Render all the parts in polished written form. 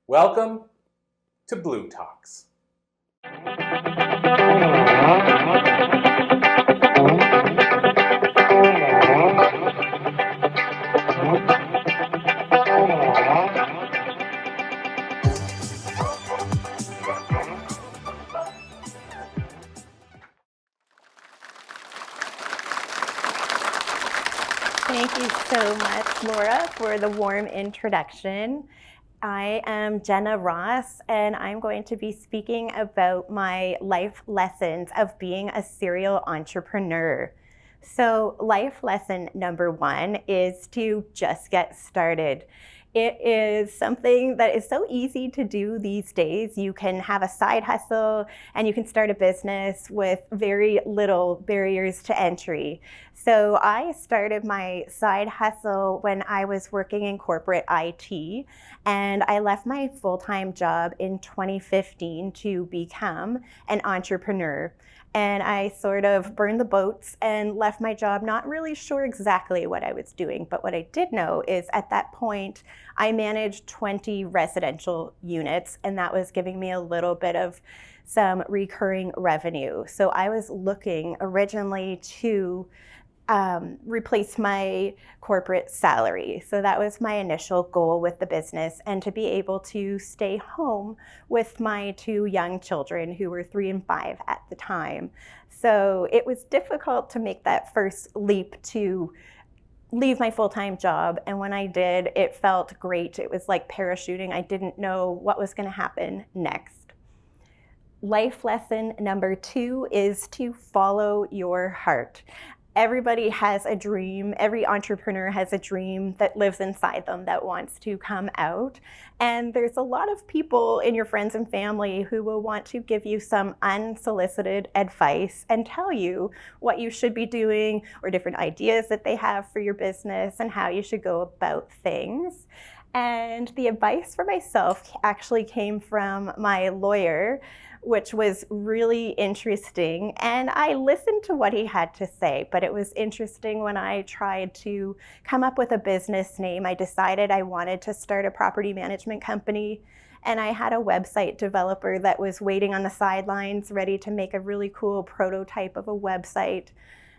Welcome to Blue Talks. Thank you so much, Laura, for the warm introduction. I am Jenna Ross, and I'm going to be speaking about my life lessons of being a serial entrepreneur. So, life lesson number one is to just get started. It is something that is so easy to do these days. You can have a side hustle and you can start a business with very little barriers to entry. So I started my side hustle when I was working in corporate IT, and I left my full-time job in 2015 to become an entrepreneur. And I sort of burned the boats and left my job not really sure exactly what I was doing. But what I did know is at that point, I managed 20 residential units, and that was giving me a little bit of some recurring revenue. So I was looking originally to replace my corporate salary. So that was my initial goal with the business, and to be able to stay home with my two young children who were 3 and 5 at the time. So it was difficult to make that first leap to leave my full-time job. And when I did, it felt great. It was like parachuting. I didn't know what was going to happen next. Life lesson number 2 is to follow your heart. Everybody has a dream. Every entrepreneur has a dream that lives inside them that wants to come out. And there's a lot of people in your friends and family who will want to give you some unsolicited advice and tell you what you should be doing or different ideas that they have for your business and how you should go about things. And the advice for myself actually came from my lawyer, which was really interesting. And I listened to what he had to say, but it was interesting when I tried to come up with a business name. I decided I wanted to start a property management company, and I had a website developer that was waiting on the sidelines, ready to make a really cool prototype of a website.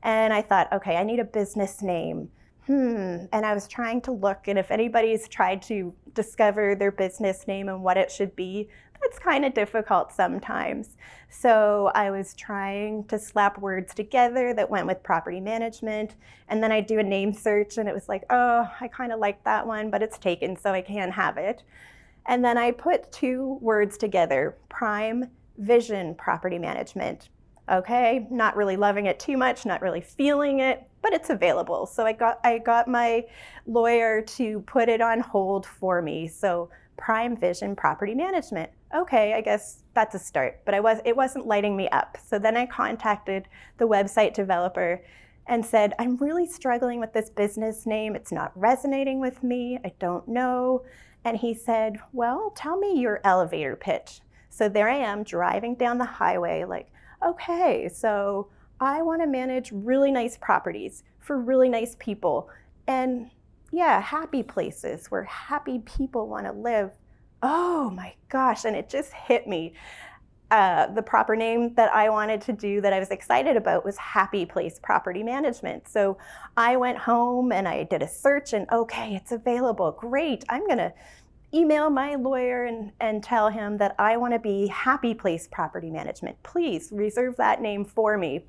And I thought, okay, I need a business name. And I was trying to look, and if anybody's tried to discover their business name and what it should be, that's kind of difficult sometimes. So I was trying to slap words together that went with property management, and then I do a name search, and it was like, oh, I kind of like that one, but it's taken, so I can't have it. And then I put 2 words together, Prime Vision Property Management. Okay, not really loving it too much, not really feeling it, but it's available. So I got my lawyer to put it on hold for me. So Prime Vision Property Management. Okay, I guess that's a start, but it wasn't lighting me up. So then I contacted the website developer and said, I'm really struggling with this business name. It's not resonating with me. I don't know. And he said, well, tell me your elevator pitch. So there I am driving down the highway like, okay, so I want to manage really nice properties for really nice people. And yeah, happy places where happy people want to live. Oh my gosh, and it just hit me. The proper name that I wanted to do that I was excited about was Happy Place Property Management. So I went home and I did a search, and okay, it's available. Great, I'm gonna email my lawyer and tell him that I want to be Happy Place Property Management. Please reserve that name for me.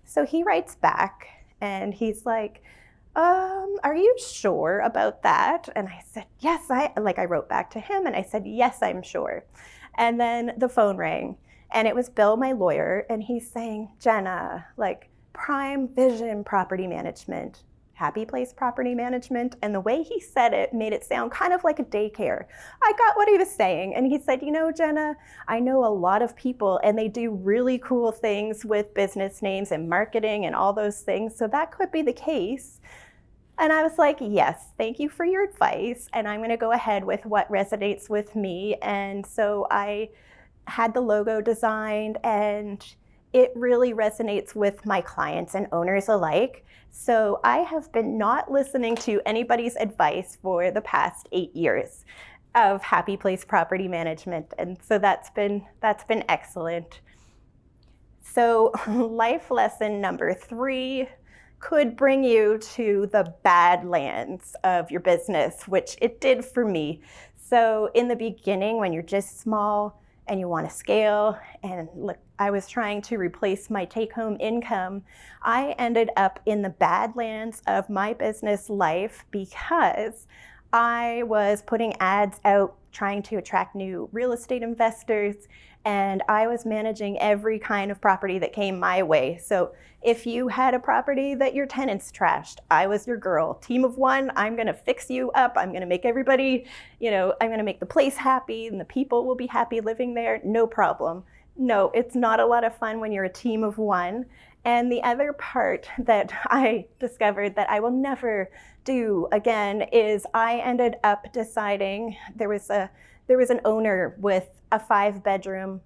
So he writes back and he's like, are you sure about that? And I said, yes, I wrote back to him and I said, yes, I'm sure. And then the phone rang, and it was Bill, my lawyer, and he's saying, Jenna, like Prime Vision Property Management, Happy Place Property Management. And the way he said it made it sound kind of like a daycare. I got what he was saying. And he said, you know, Jenna, I know a lot of people and they do really cool things with business names and marketing and all those things. So that could be the case. And I was like, yes, thank you for your advice. And I'm going to go ahead with what resonates with me. And so I had the logo designed, and it really resonates with my clients and owners alike. So I have been not listening to anybody's advice for the past 8 years. of Happy Place Property Management. And so that's been excellent. So life lesson number 3 could bring you to the badlands of your business, which it did for me. So in the beginning, when you're just small and you want to scale, and look, I was trying to replace my take-home income, I ended up in the badlands of my business life because I was putting ads out trying to attract new real estate investors, and I was managing every kind of property that came my way. So if you had a property that your tenants trashed, I was your girl. Team of one, I'm gonna fix you up. I'm gonna make everybody, I'm gonna make the place happy and the people will be happy living there, no problem. No, it's not a lot of fun when you're a team of one. And the other part that I discovered that I will never do again is I ended up deciding there was an owner with a 5-bedroom,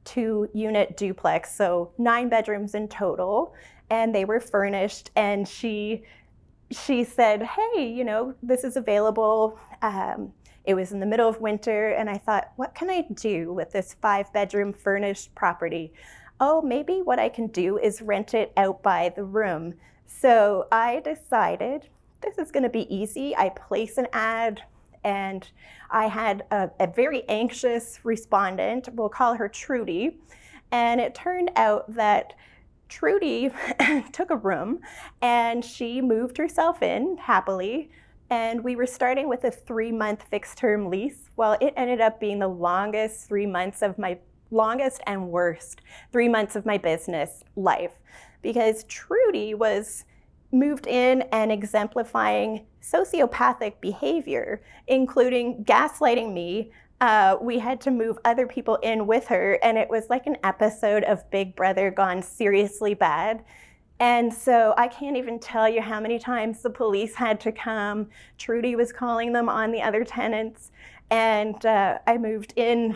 2-unit duplex, so 9 bedrooms in total, and they were furnished. And she said, "Hey, this is available." It was in the middle of winter, and I thought, what can I do with this 5-bedroom furnished property? Oh, maybe what I can do is rent it out by the room. So I decided this is going to be easy. I place an ad, and I had a very anxious respondent. We'll call her Trudy. And it turned out that Trudy took a room and she moved herself in happily. And we were starting with a 3-month fixed term lease. Well, it ended up being the longest and worst 3 months of my business life, because Trudy was moved in and exemplifying sociopathic behavior, including gaslighting me. We had to move other people in with her, and it was like an episode of Big Brother gone seriously bad. And so I can't even tell you how many times the police had to come. Trudy was calling them on the other tenants, and I moved in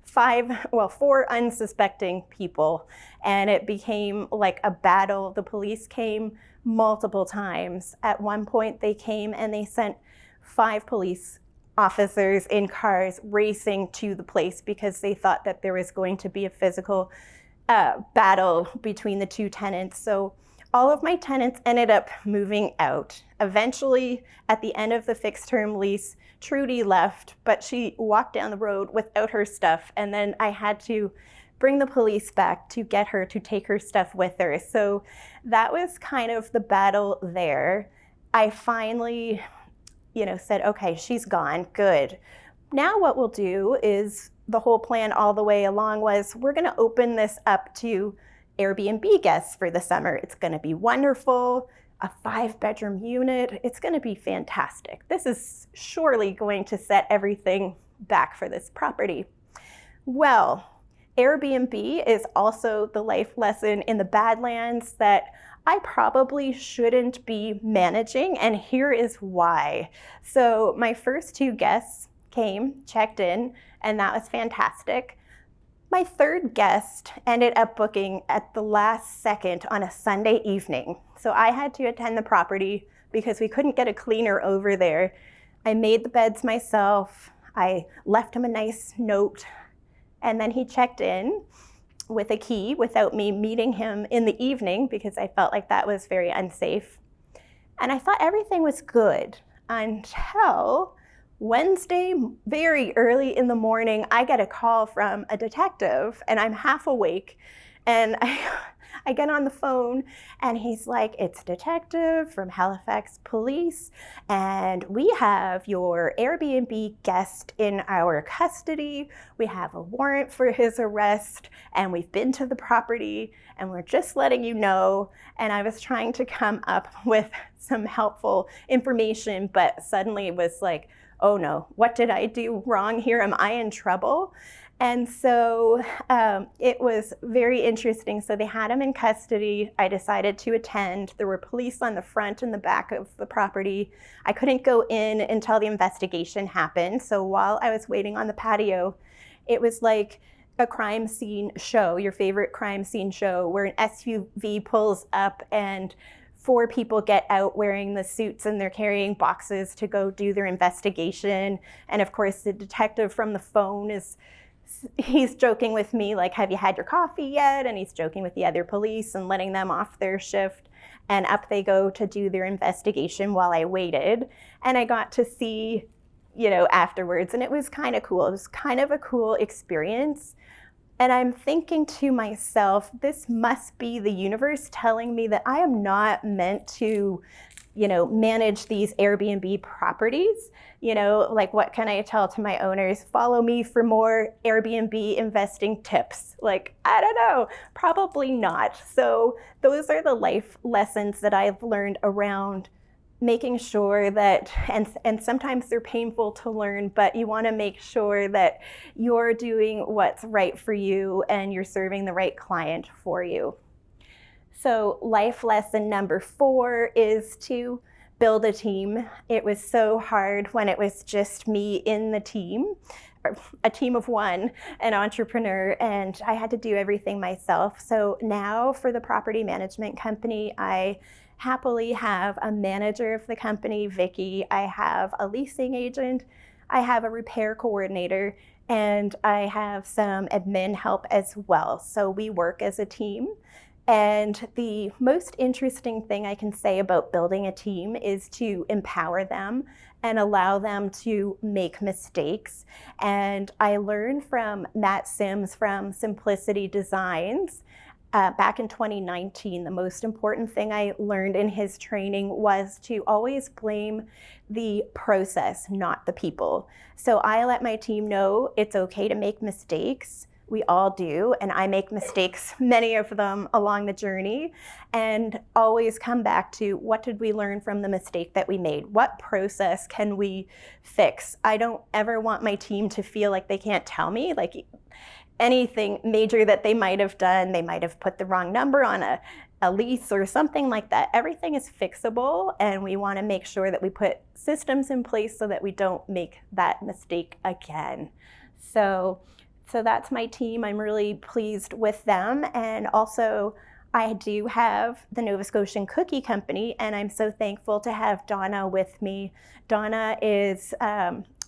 4 unsuspecting people, and it became like a battle. The police came multiple times. At one point, they came and they sent 5 police officers in cars racing to the place because they thought that there was going to be a physical battle between the 2 tenants. So all of my tenants ended up moving out. Eventually, at the end of the fixed term lease, Trudy left, but she walked down the road without her stuff, and then I had to bring the police back to get her to take her stuff with her. So that was kind of the battle there. I finally, said, okay, she's gone, good. Now what we'll do is, the whole plan all the way along was, we're gonna open this up to Airbnb guests for the summer. It's gonna be wonderful, a 5-bedroom unit. It's gonna be fantastic. This is surely going to set everything back for this property. Well, Airbnb is also the life lesson in the Badlands that I probably shouldn't be managing, and here is why. So my first 2 guests came, checked in, and that was fantastic. My 3rd guest ended up booking at the last second on a Sunday evening. So I had to attend the property because we couldn't get a cleaner over there. I made the beds myself. I left him a nice note, and then he checked in with a key without me meeting him in the evening because I felt like that was very unsafe. And I thought everything was good until Wednesday, very early in the morning, I get a call from a detective, and I'm half awake, and I get on the phone, and he's like, "It's a detective from Halifax Police, and we have your Airbnb guest in our custody. We have a warrant for his arrest, and we've been to the property, and we're just letting you know." And I was trying to come up with some helpful information, but suddenly it was like, oh no, what did I do wrong here? Am I in trouble? And so it was very interesting. So they had him in custody. I decided to attend. There were police on the front and the back of the property. I couldn't go in until the investigation happened. So while I was waiting on the patio, it was like a crime scene show, your favorite crime scene show, where an SUV pulls up and 4 people get out wearing the suits and they're carrying boxes to go do their investigation. And of course, the detective from the phone he's joking with me like, have you had your coffee yet? And he's joking with the other police and letting them off their shift. And up they go to do their investigation while I waited. And I got to see, afterwards. And it was kind of cool. It was kind of a cool experience. And I'm thinking to myself, this must be the universe telling me that I am not meant to, manage these Airbnb properties. Like, what can I tell to my owners? Follow me for more Airbnb investing tips. Like, I don't know, probably not. So those are the life lessons that I've learned around making sure that, and sometimes they're painful to learn, but you want to make sure that you're doing what's right for you and you're serving the right client for you. So life lesson number 4 is to build a team. It was so hard when it was just me in the team, a team of 1, an entrepreneur, and I had to do everything myself. So now for the property management company, I happily have a manager of the company, Vicky. I have a leasing agent. I have a repair coordinator, and I have some admin help as well. So we work as a team. And the most interesting thing I can say about building a team is to empower them and allow them to make mistakes. And I learned from Matt Sims from Simplicity Designs back in 2019, the most important thing I learned in his training was to always blame the process, not the people. So I let my team know it's okay to make mistakes. We all do, and I make mistakes, many of them along the journey, and always come back to what did we learn from the mistake that we made? What process can we fix? I don't ever want my team to feel like they can't tell me, like anything major that they might have done. They might have put the wrong number on a lease or something like that. Everything is fixable, and we want to make sure that we put systems in place so that we don't make that mistake again. So that's my team. I'm really pleased with them. And also, I do have the Nova Scotian Cookie Company, and I'm so thankful to have Donna with me. Donna is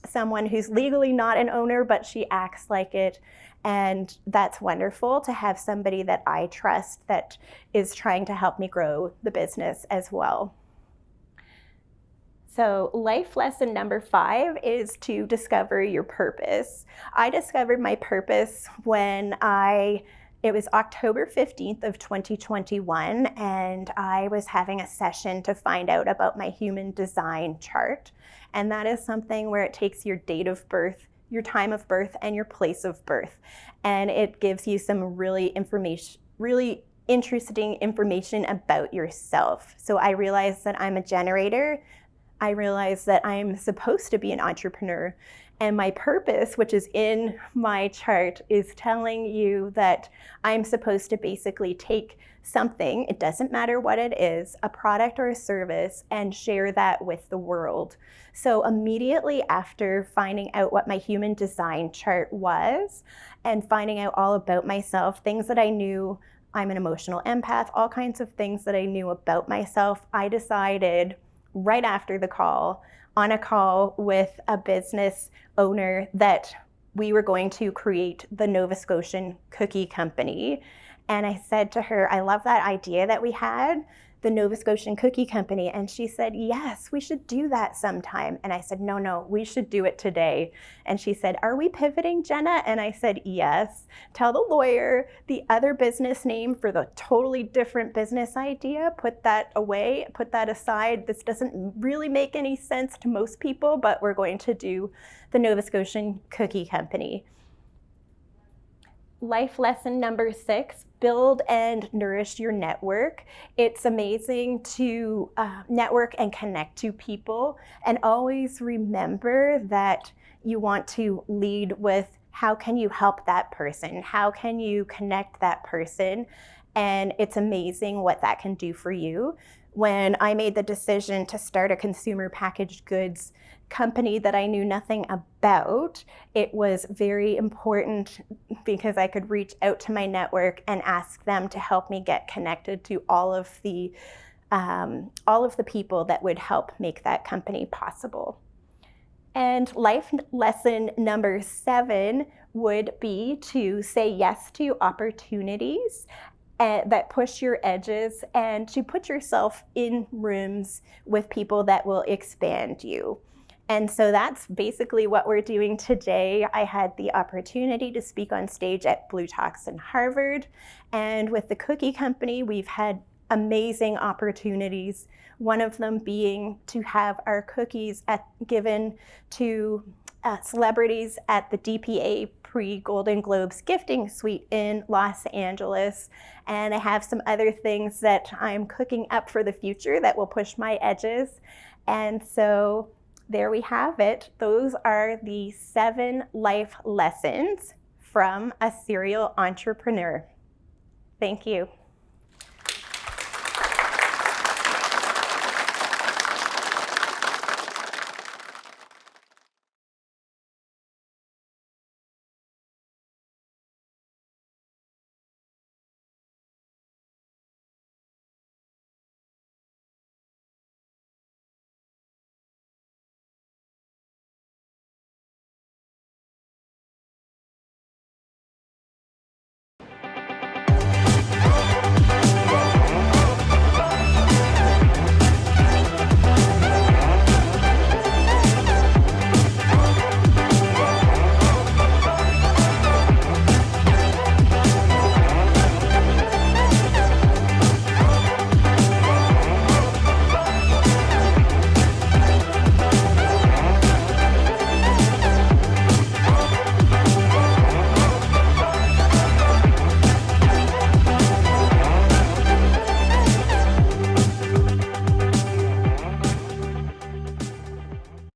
someone who's legally not an owner, but she acts like it. And that's wonderful to have somebody that I trust that is trying to help me grow the business as well. So life lesson number 5 is to discover your purpose. I discovered my purpose when it was October 15th of 2021, and I was having a session to find out about my human design chart. And that is something where it takes your date of birth, your time of birth, and your place of birth. And it gives you some really interesting information about yourself. So I realized that I'm a generator. I realized that I'm supposed to be an entrepreneur, and my purpose, which is in my chart, is telling you that I'm supposed to basically take something, it doesn't matter what it is, a product or a service, and share that with the world. So immediately after finding out what my human design chart was and finding out all about myself, things that I knew, I'm an emotional empath, all kinds of things that I knew about myself, I decided right after the call, on a call with a business owner, that we were going to create the Nova Scotian Cookie Company. And I said to her, I love that idea that we had, the Nova Scotian Cookie Company. And she said, yes, we should do that sometime. And I said, no, we should do it today. And she said, are we pivoting, Jenna? And I said, yes. Tell the lawyer the other business name for the totally different business idea. Put that away, put that aside. This doesn't really make any sense to most people, but we're going to do the Nova Scotian Cookie Company. Life lesson number 6, build and nourish your network. It's amazing to network and connect to people, and always remember that you want to lead with how can you help that person? How can you connect that person? And it's amazing what that can do for you. When I made the decision to start a consumer packaged goods company that I knew nothing about, it was very important because I could reach out to my network and ask them to help me get connected to all of the all of the people that would help make that company possible. And life lesson number 7 would be to say yes to opportunities that push your edges and to put yourself in rooms with people that will expand you. And so that's basically what we're doing today. I had the opportunity to speak on stage at Blue Talks in Harvard. And with the cookie company, we've had amazing opportunities. One of them being to have our cookies given to celebrities at the DPA pre-Golden Globes gifting suite in Los Angeles. And I have some other things that I'm cooking up for the future that will push my edges. And so there we have it. Those are the 7 life lessons from a serial entrepreneur. Thank you.